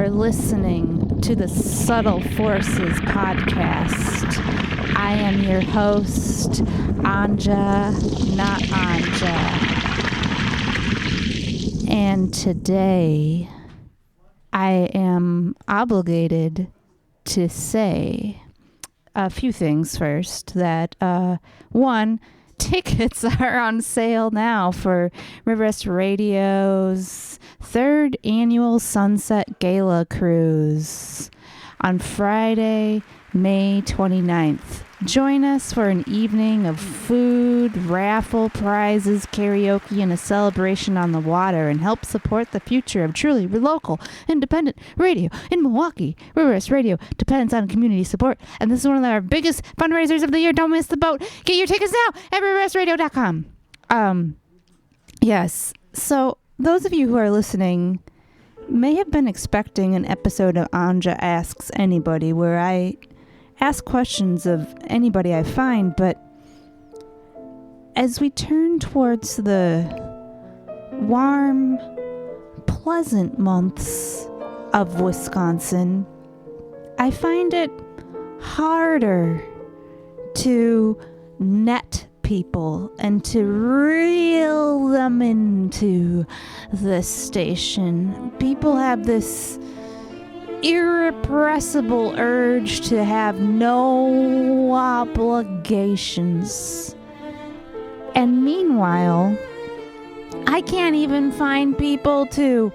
are listening to the Subtle Forces podcast. I am your host, Anja, not Anja. And today, I am obligated to say a few things first. That, one, tickets are on sale now for Riverwest Radio's 3rd annual Sunset Gala Cruise on Friday, May 29th. Join us for an evening of food, raffle, prizes, karaoke, and a celebration on the water, and help support the future of truly local, independent radio in Milwaukee. Riverwest Radio depends on community support, and this is one of our biggest fundraisers of the year. Don't miss the boat. Get your tickets now at riverwestradio.com. Yes. So those of you who are listening may have been expecting an episode of Anja Asks Anybody, where I ask questions of anybody I find, but as we turn towards the warm, pleasant months of Wisconsin, I find it harder to net people and to reel them into the station. People have this irrepressible urge to have no obligations. And meanwhile, I can't even find people to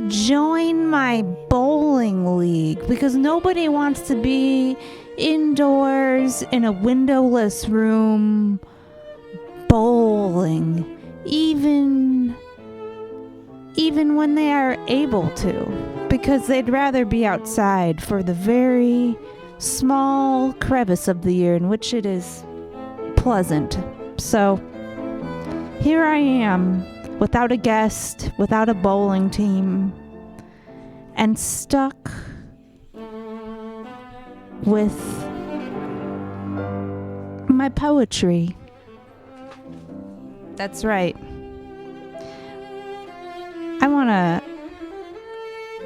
join my bowling league because nobody wants to be indoors in a windowless room bowling, even when they are able to, because they'd rather be outside for the very small crevice of the year in which it is pleasant. So here I am, without a guest, without a bowling team, and stuck with my poetry. That's right. I want to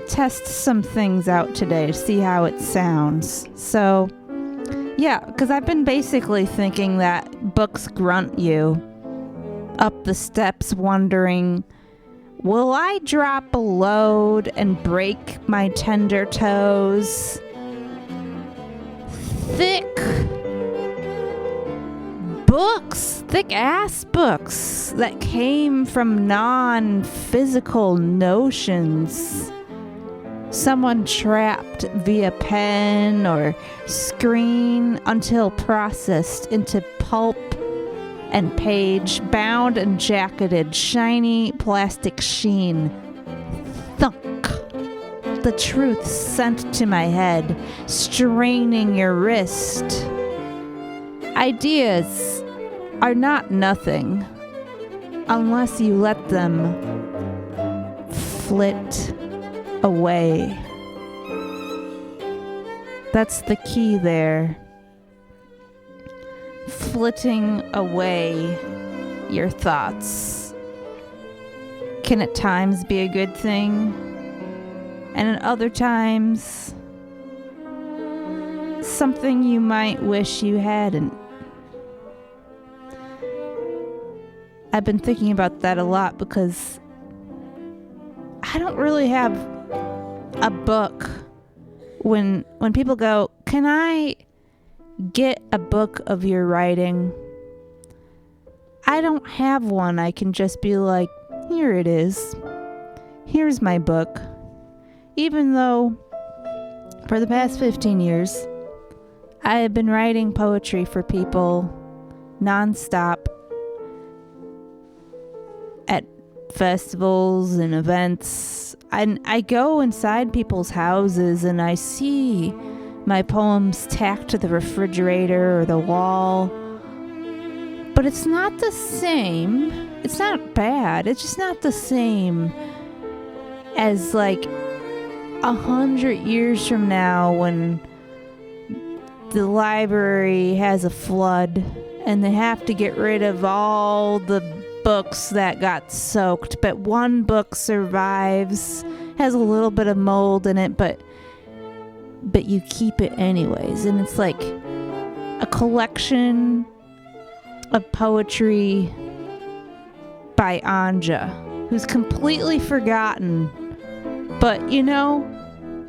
test some things out today to see how it sounds. So, yeah, because I've been basically thinking that books grunt you up the steps, wondering, will I drop a load and break my tender toes? Thick ass books that came from non-physical notions. Someone trapped via pen or screen until processed into pulp and page, bound and jacketed, shiny plastic sheen. Thunk. The truth sent to my head, straining your wrist. Ideas are not nothing unless you let them flit away. That's the key there. Flitting away your thoughts can at times be a good thing, and at other times something you might wish you hadn't. I've been thinking about that a lot because I don't really have a book. When people go, can I get a book of your writing? I don't have one. I can just be like, here it is. Here's my book. Even though for the past 15 years, I have been writing poetry for people nonstop at festivals and events. And I go inside people's houses and I see my poems tacked to the refrigerator or the wall. But it's not the same. It's not bad. It's just not the same as like 100 years from now when the library has a flood and they have to get rid of all the books that got soaked, but one book survives has a little bit of mold in it, but you keep it anyways. And it's like a collection of poetry by Anja, who's completely forgotten. But, you know,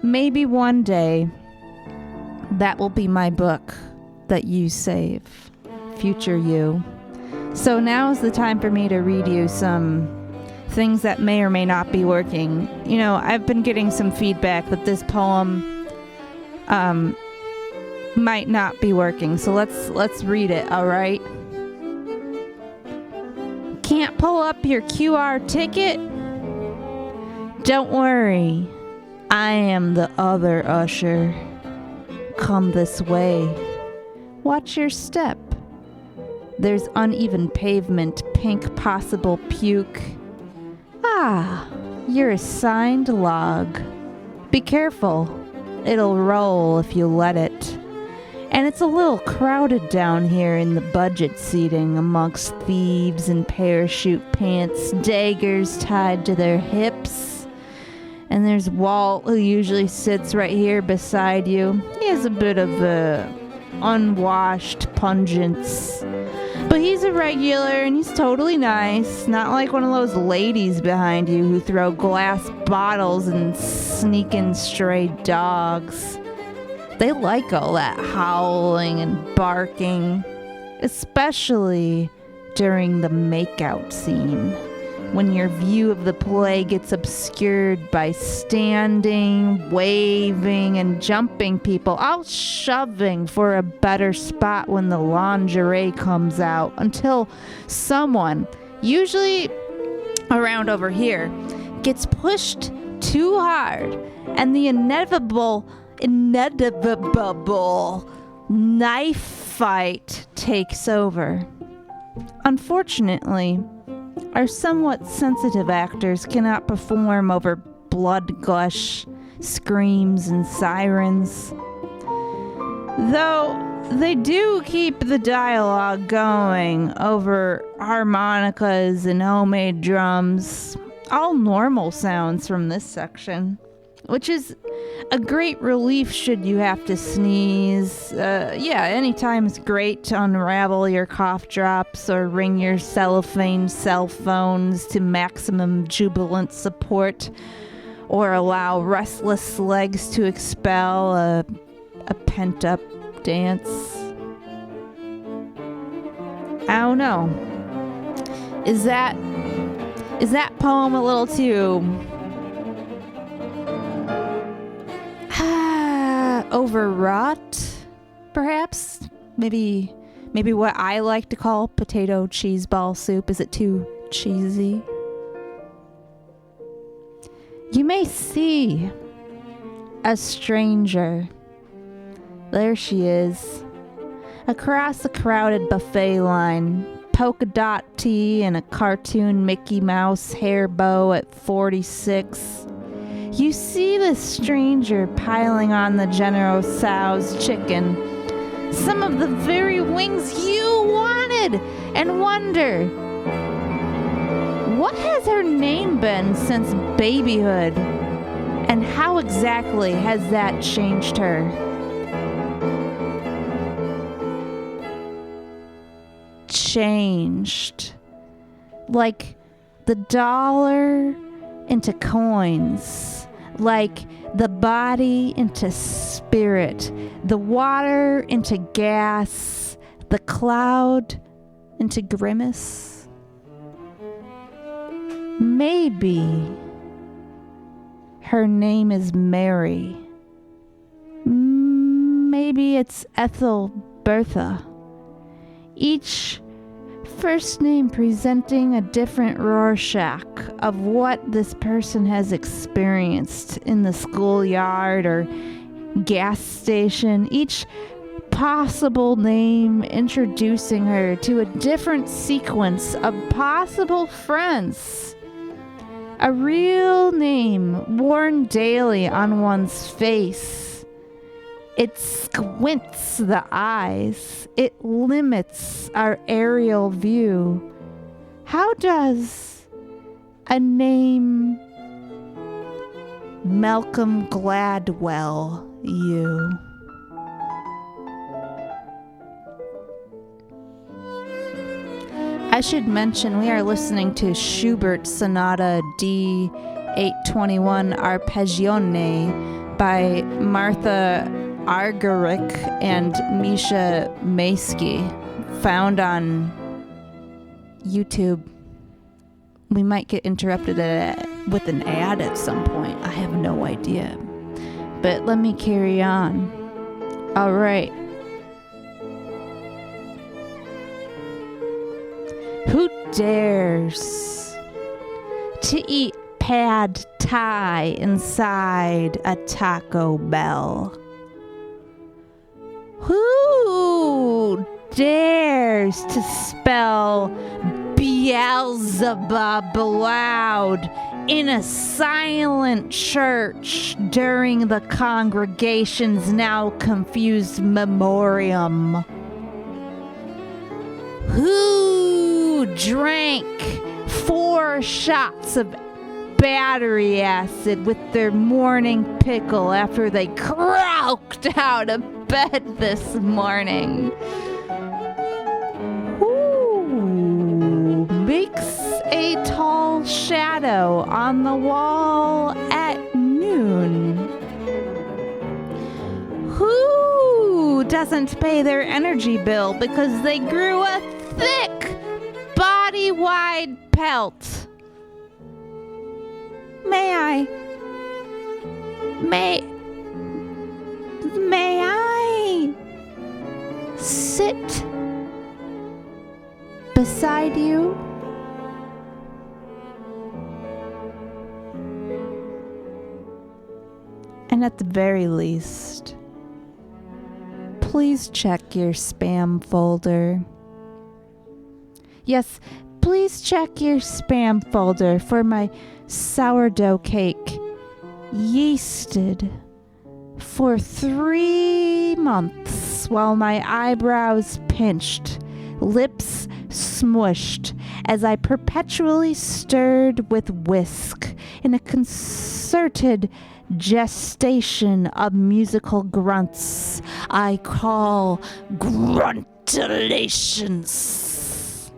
maybe one day that will be my book that you save, future you. So now is the time for me to read you some things that may or may not be working. You know, I've been getting some feedback that this poem might not be working. So let's read it, all right? Can't pull up your QR ticket? Don't worry. I am the other usher. Come this way. Watch your step. There's uneven pavement, pink possible puke. Ah, you're assigned log. Be careful. It'll roll if you let it. And it's a little crowded down here in the budget seating amongst thieves in parachute pants, daggers tied to their hips. And there's Walt, who usually sits right here beside you. He has a bit of a unwashed pungence. But he's a regular and he's totally nice. Not like one of those ladies behind you who throw glass bottles and sneak in stray dogs. They like all that howling and barking, especially during the makeout scene, when your view of the play gets obscured by standing, waving, and jumping people, all shoving for a better spot when the lingerie comes out, until someone, usually around over here, gets pushed too hard and the inevitable knife fight takes over. Unfortunately, our somewhat sensitive actors cannot perform over blood gush, screams, and sirens. Though they do keep the dialogue going over harmonicas and homemade drums, all normal sounds from this section, which is a great relief should you have to sneeze. Anytime is great to unravel your cough drops or ring your cellophane cell phones to maximum jubilant support, or allow restless legs to expel a pent-up dance. I don't know. Is that poem a little too overwrought, perhaps? Maybe what I like to call potato cheese ball soup. Is it too cheesy? You may see a stranger. There she is, across a crowded buffet line, polka dot tee and a cartoon Mickey Mouse hair bow at 46. You see this stranger piling on the General Tso's chicken, some of the very wings you wanted, and wonder, what has her name been since babyhood? And how exactly has that changed her? Changed. Like the dollar into coins. Like the body into spirit, the water into gas, the cloud into grimace. Maybe her name is Mary. Maybe it's Ethel Bertha. Each first name presenting a different Rorschach of what this person has experienced in the schoolyard or gas station. Each possible name introducing her to a different sequence of possible friends. A real name worn daily on one's face. It squints the eyes. It limits our aerial view. How does a name Malcolm Gladwell, you. I should mention we are listening to Schubert Sonata D 821 Arpeggione by Martha Argerich and Misha Maysky, found on YouTube. We might get interrupted with an ad at some point. I have no idea. But let me carry on. All right. Who dares to eat pad thai inside a Taco Bell? Who dares to spell Beelzebub aloud in a silent church during the congregation's now confused memoriam? Who drank 4 shots of battery acid with their morning pickle after they croaked out of bed this morning? Who makes a tall shadow on the wall at noon? Who doesn't pay their energy bill because they grew a thick, body-wide pelt? May I sit beside you? And at the very least, please check your spam folder. Yes, please check your spam folder for my sourdough cake, yeasted for 3 months while my eyebrows pinched, lips smushed, as I perpetually stirred with whisk in a concerted gestation of musical grunts I call gruntulations.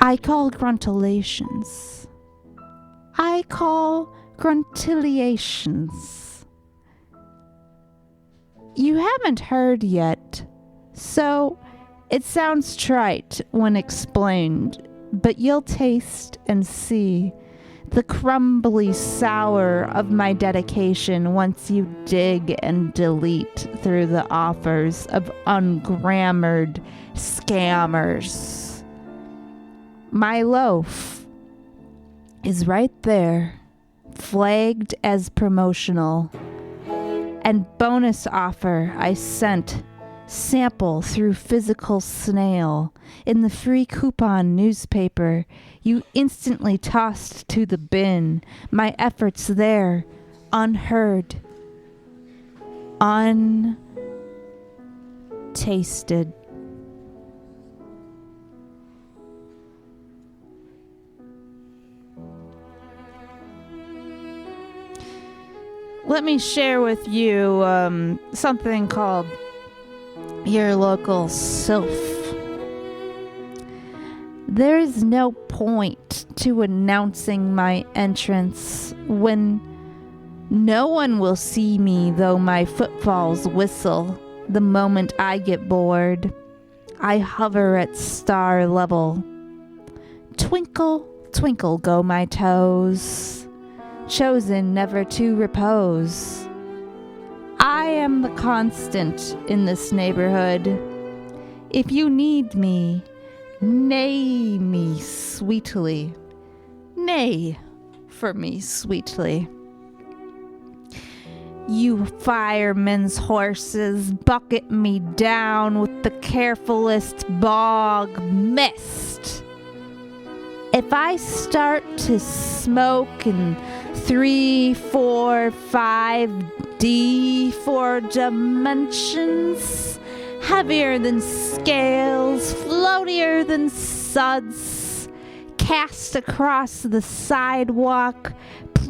I call gruntulations. I call gruntillations. You haven't heard yet, so it sounds trite when explained, but you'll taste and see the crumbly sour of my dedication once you dig and delete through the offers of ungrammared scammers. My loaf is right there, flagged as promotional. And bonus offer I sent, sample through physical snail, in the free coupon newspaper you instantly tossed to the bin. My efforts there, unheard, untasted. Let me share with you something called your local sylph. There is no point to announcing my entrance when no one will see me, though my footfalls whistle the moment I get bored. I hover at star level. Twinkle, twinkle go my toes, chosen never to repose. I am the constant in this neighborhood. If you need me, neigh me sweetly. Neigh for me sweetly. You firemen's horses bucket me down with the carefulest bog mist. If I start to smoke in 3, 4, 5D 4 dimensions, heavier than scales, floatier than suds, cast across the sidewalk,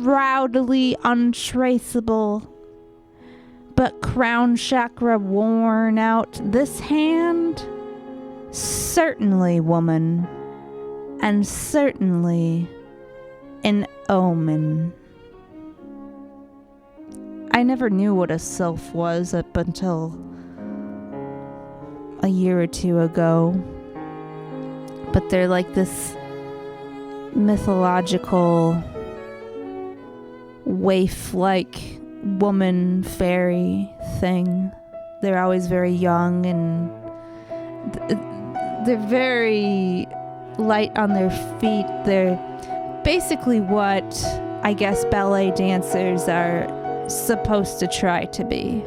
shroudedly untraceable, but crown chakra worn out. This hand, certainly woman, and certainly an omen. I never knew what a sylph was up until a year or two ago, but they're like this mythological waif-like woman fairy thing. They're always very young, and they're very light on their feet. They're basically what I guess ballet dancers are supposed to try to be,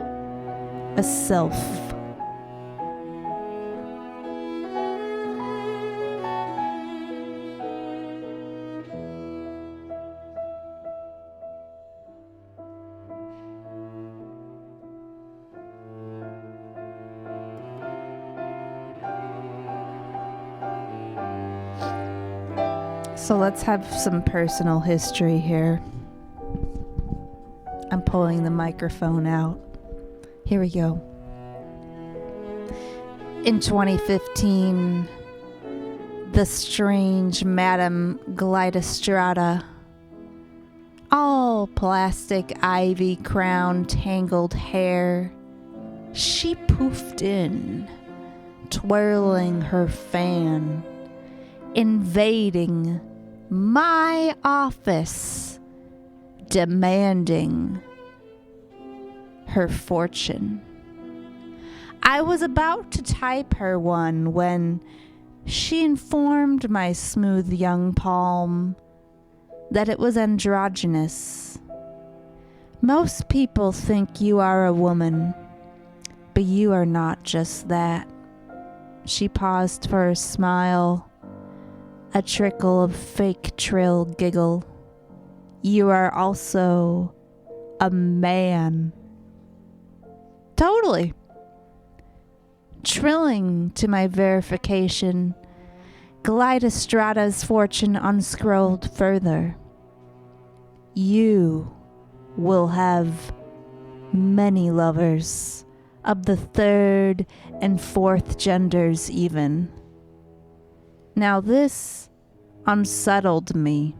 a sylph. So let's have some personal history here. I'm pulling the microphone out. Here we go. In 2015, the strange Madame Glidestrata, all plastic ivy crown tangled hair, she poofed in, twirling her fan, invading my office, demanding her fortune. I was about to type her one when she informed my smooth young palm that it was androgynous. Most people think you are a woman, but you are not just that. She paused for a smile, a trickle of fake trill giggle. You are also a man. Totally. Trilling to my verification, Glidestrata's fortune unscrolled further. You will have many lovers, of the third and fourth genders even. Now this unsettled me.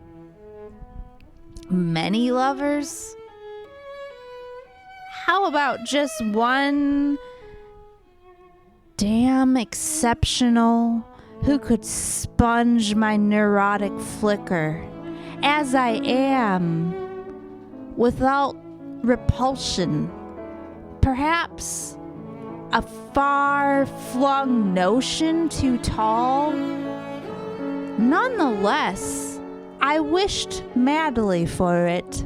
Many lovers? How about just one damn exceptional who could sponge my neurotic flicker as I am without repulsion? Perhaps a far-flung notion too tall? Nonetheless, I wished madly for it,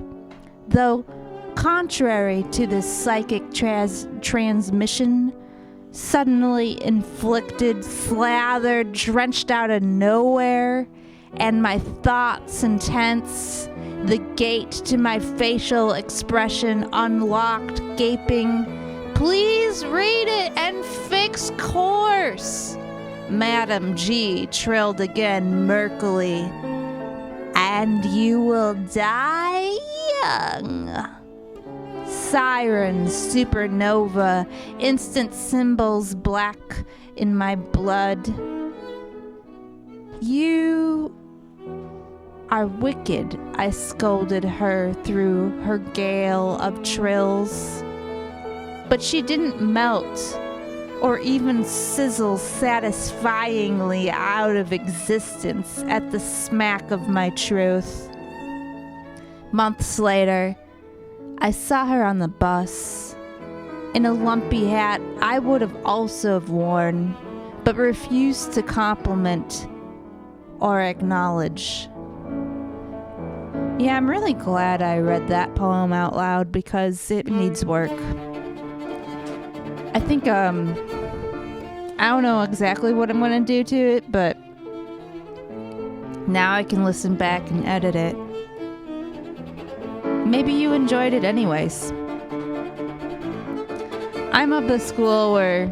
though contrary to this psychic transmission, suddenly inflicted, slathered, drenched out of nowhere, and my thoughts intense, the gate to my facial expression unlocked, gaping, "Please read it and fix course." Madam G trilled again murkily, "And you will die young." Siren, supernova, instant symbols black in my blood. "You are wicked," I scolded her through her gale of trills. But she didn't melt or even sizzle satisfyingly out of existence at the smack of my truth. Months later, I saw her on the bus, in a lumpy hat I would have also have worn, but refused to compliment or acknowledge. Yeah, I'm really glad I read that poem out loud because it needs work. I think, I don't know exactly what I'm going to do to it, but now I can listen back and edit it. Maybe you enjoyed it anyways. I'm of the school where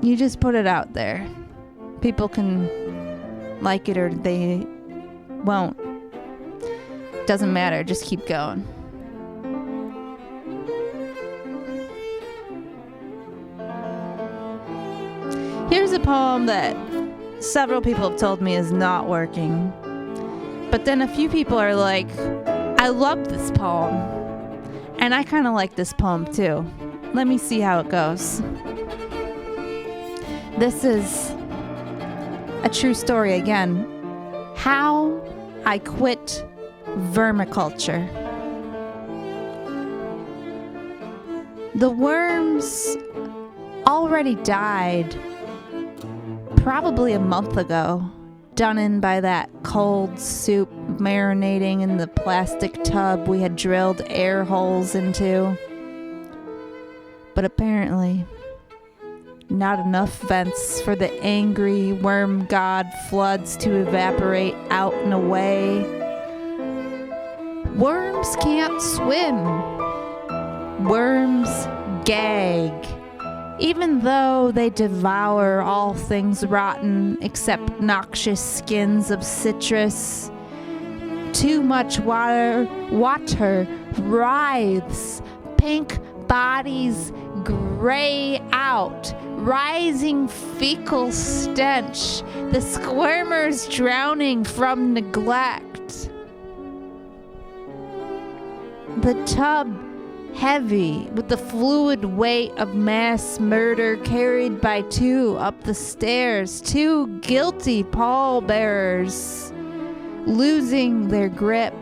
you just put it out there. People can like it or they won't. Doesn't matter, just keep going. Here's a poem that several people have told me is not working. But then a few people are like, I love this poem. And I kind of like this poem too. Let me see how it goes. This is a true story again. How I quit vermiculture. The worms already died probably a month ago, done in by that cold soup marinating in the plastic tub we had drilled air holes into. But apparently, not enough vents for the angry worm god floods to evaporate out and away. Worms can't swim. Worms gag. Even though they devour all things rotten except noxious skins of citrus, too much water writhes, pink bodies gray out, rising fecal stench, the squirmers drowning from neglect. The tub heavy with the fluid weight of mass murder carried by two up the stairs, two guilty pallbearers losing their grip,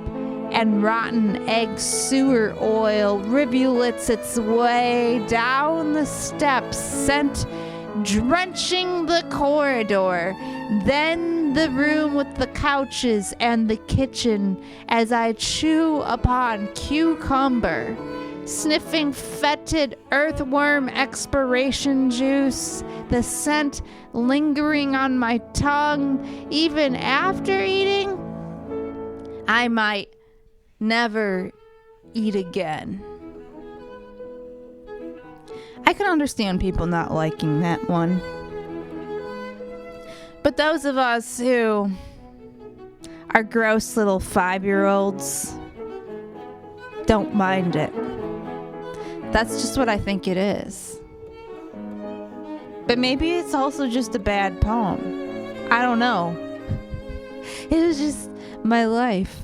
and rotten egg sewer oil rivulets its way down the steps, sent drenching the corridor, then the room with the couches and the kitchen as I chew upon cucumber, sniffing fetid earthworm expiration juice, the scent lingering on my tongue even after eating. I might never eat again. I can understand people not liking that one. But those of us who are gross little 5-year-olds don't mind it. That's just what I think it is. But maybe it's also just a bad poem. I don't know. It was just my life.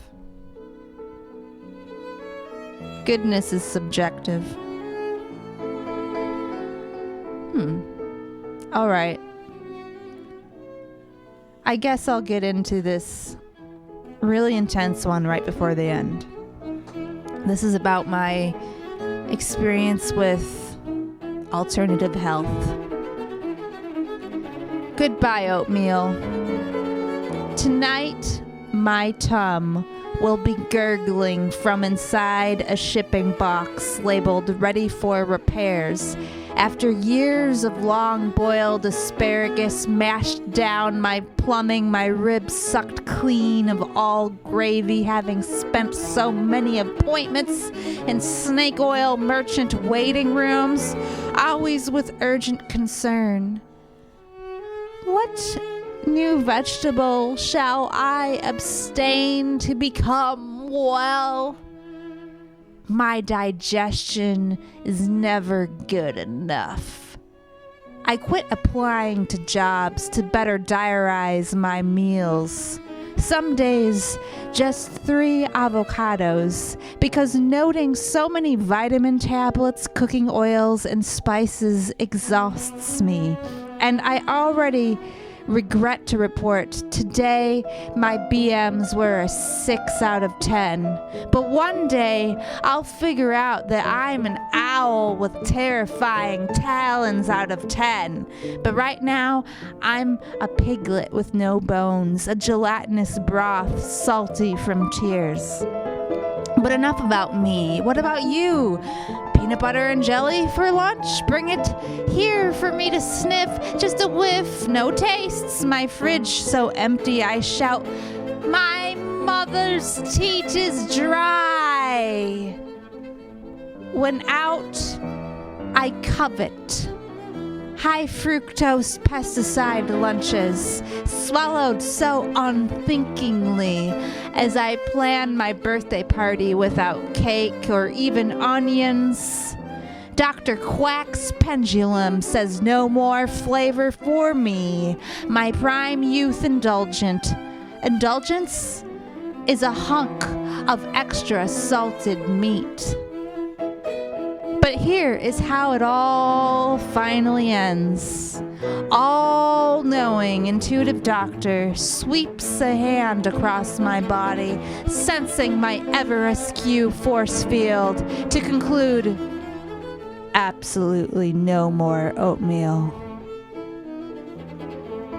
Goodness is subjective. All right. I guess I'll get into this really intense one right before the end. This is about my experience with alternative health. Goodbye, oatmeal. Tonight, my tum will be gurgling from inside a shipping box labeled ready for repairs. After years of long-boiled asparagus mashed down my plumbing, my ribs sucked clean of all gravy, having spent so many appointments in snake oil merchant waiting rooms, always with urgent concern. What new vegetable shall I abstain to become well? My digestion is never good enough. I quit applying to jobs to better diarize my meals. Some days, just 3 avocados, because noting so many vitamin tablets, cooking oils, and spices exhausts me. And I already regret to report today my BMs were a 6 out of 10. But one day I'll figure out that I'm an owl with terrifying talons out of 10. But right now I'm a piglet with no bones, a gelatinous broth salty from tears. But enough about me. What about you? Peanut butter and jelly for lunch? Bring it here for me to sniff. Just a whiff, no tastes. My fridge so empty I shout, my mother's teat is dry. When out, I covet high fructose pesticide lunches, swallowed so unthinkingly as I plan my birthday party without cake or even onions. Dr. Quack's pendulum says no more flavor for me, my prime youth indulgent. Indulgence is a hunk of extra salted meat. But here is how it all finally ends. All-knowing, intuitive doctor sweeps a hand across my body, sensing my ever-askew force field, to conclude, absolutely no more oatmeal.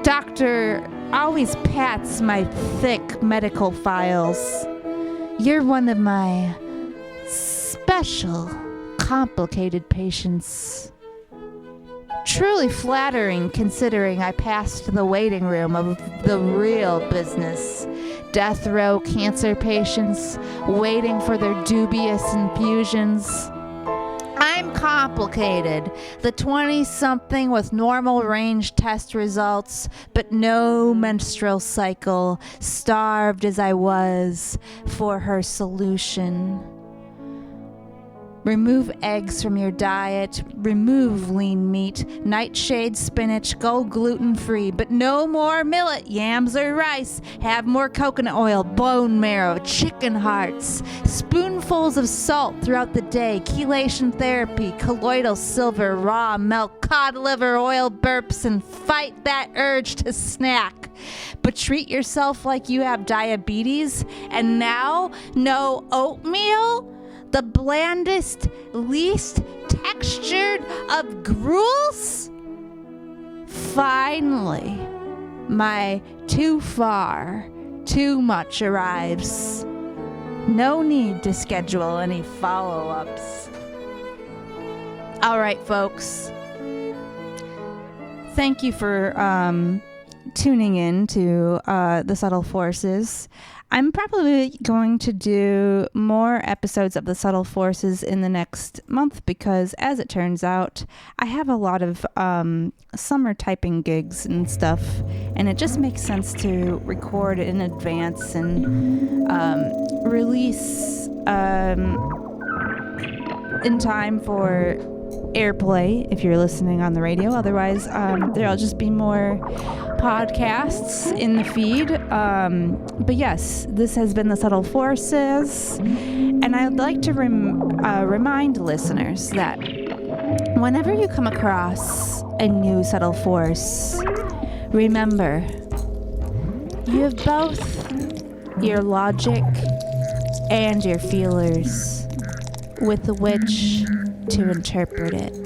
Doctor always pats my thick medical files. You're one of my special complicated patients. Truly flattering considering I passed the waiting room of the real business. Death row cancer patients waiting for their dubious infusions. I'm complicated, the 20-something with normal range test results, but no menstrual cycle, starved as I was for her solution. Remove eggs from your diet, remove lean meat, nightshade spinach, go gluten-free, but no more millet, yams, or rice. Have more coconut oil, bone marrow, chicken hearts, spoonfuls of salt throughout the day, chelation therapy, colloidal silver, raw milk, cod liver oil burps, and fight that urge to snack. But treat yourself like you have diabetes, and now no oatmeal? The blandest, least textured of gruels? Finally, my too far, too much arrives. No need to schedule any follow-ups. All right, folks. Thank you for tuning in to The Subtle Forces. I'm probably going to do more episodes of The Subtle Forces in the next month because, as it turns out, I have a lot of summer typing gigs and stuff, and it just makes sense to record in advance and release in time for airplay if you're listening on the radio. Otherwise, there'll just be more podcasts in the feed. But yes, this has been The Subtle Forces, and I'd like to remind listeners that whenever you come across a new subtle force, remember, you have both your logic and your feelers with which to interpret it.